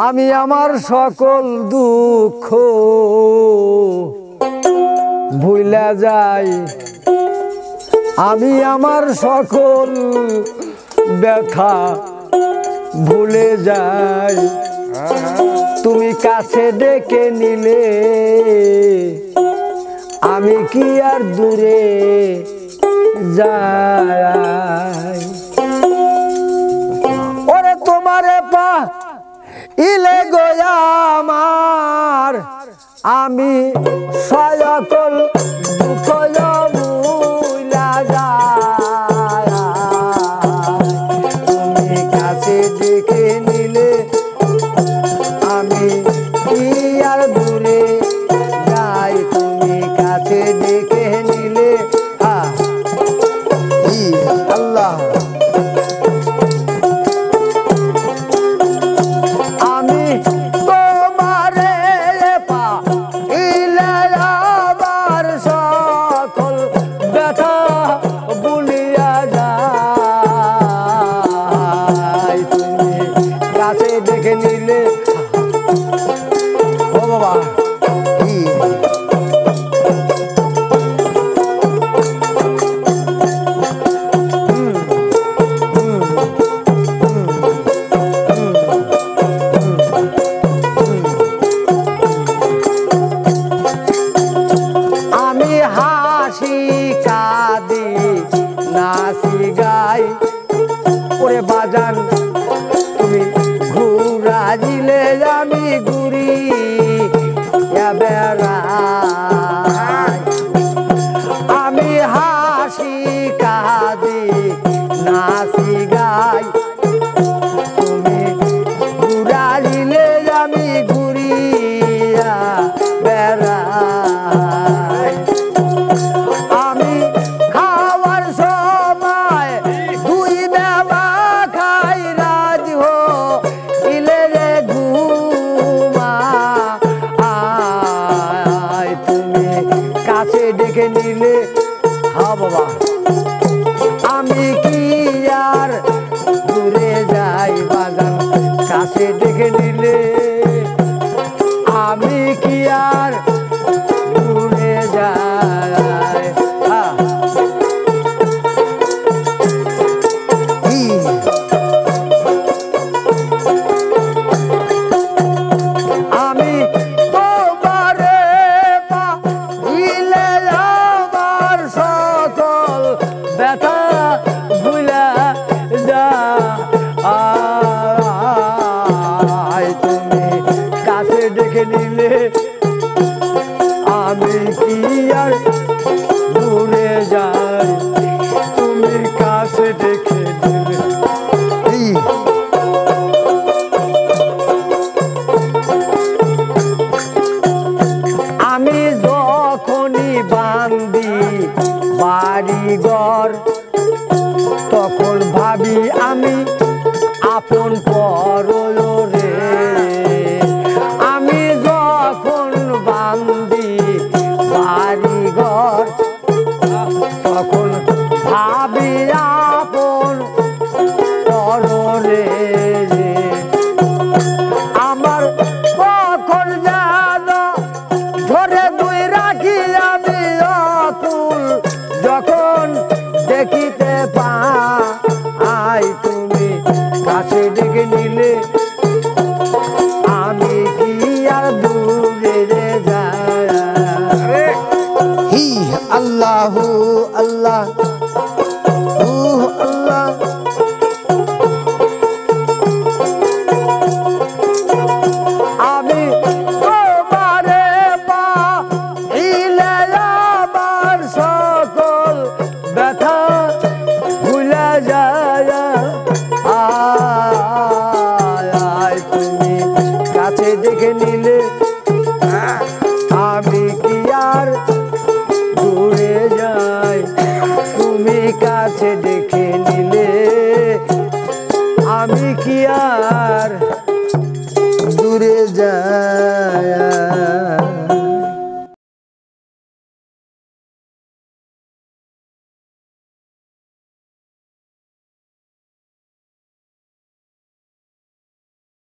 আমি আমার সকল দুঃখ ভুলে যাই, আমি আমার সকল ব্যথা ভুলে যাই। তুমি কাছে ডেকে নিলে আমি কি আর দূরে যাই। ওরে তোমারে পা ইলে গোয়া আমার, আমি সকল দুঃখ ভুলা যাই। তুমি কাছে ডেকে নিলে আমি কি আর দূরে যাই। তুমি কাছে ডেকে নিলে আল্লাহ আমি তোমারে পাইলে আবার সকল ব্যথা ভুলিয়া যাই। তুমি কাছে ডেকে নিলে ও বাবা আমি হাসি কাঁদি নাচি গাই। ওরে বাজান তুমি ঘুরা দিলে আমি ঘুরি বেড়াই। আমি হাসি কাঁদি নাচি গাই, তুমি ঘুরা দিলে আমি ঘুরিয়া বেড়াই। আমি খাওয়ার সময় দুই বেলা খাই, রাত হইলে রে ঘুমাই। তুমি কাছে ডেকে নিলে হা বাবা আমি কি আর দূরে যাই। বাজান কাছে ডেকে নিলে আমি কি আর দূরে যাই। আমি তোমারে পাইলে আমার সকল ব্যথা ভুলে যাই। তুমি কাছে ডেকে নিলে আমি কি আর দূরে যাই। তুমি কাছে ডেকে নিলে আমি যখনই বান্দি বাড়ি ঘর, তখন ভাবি আমি আপন পর রে। আমি যখন বান্দি বাড়ি ঘর, তখন ভাবি আপন পর রে। আমার কখন জানো ধরে দুই রাখি আমি অকুল, যখন দেখিতে পাই। তুমি কাছে ডেকে নিলে আমি কি আর দূরে যাই। আল্লাহ আল্লাহ আল্লাহ আমি তোমারে পাইলে আমার সকল ব্যথা ভুলে যাই।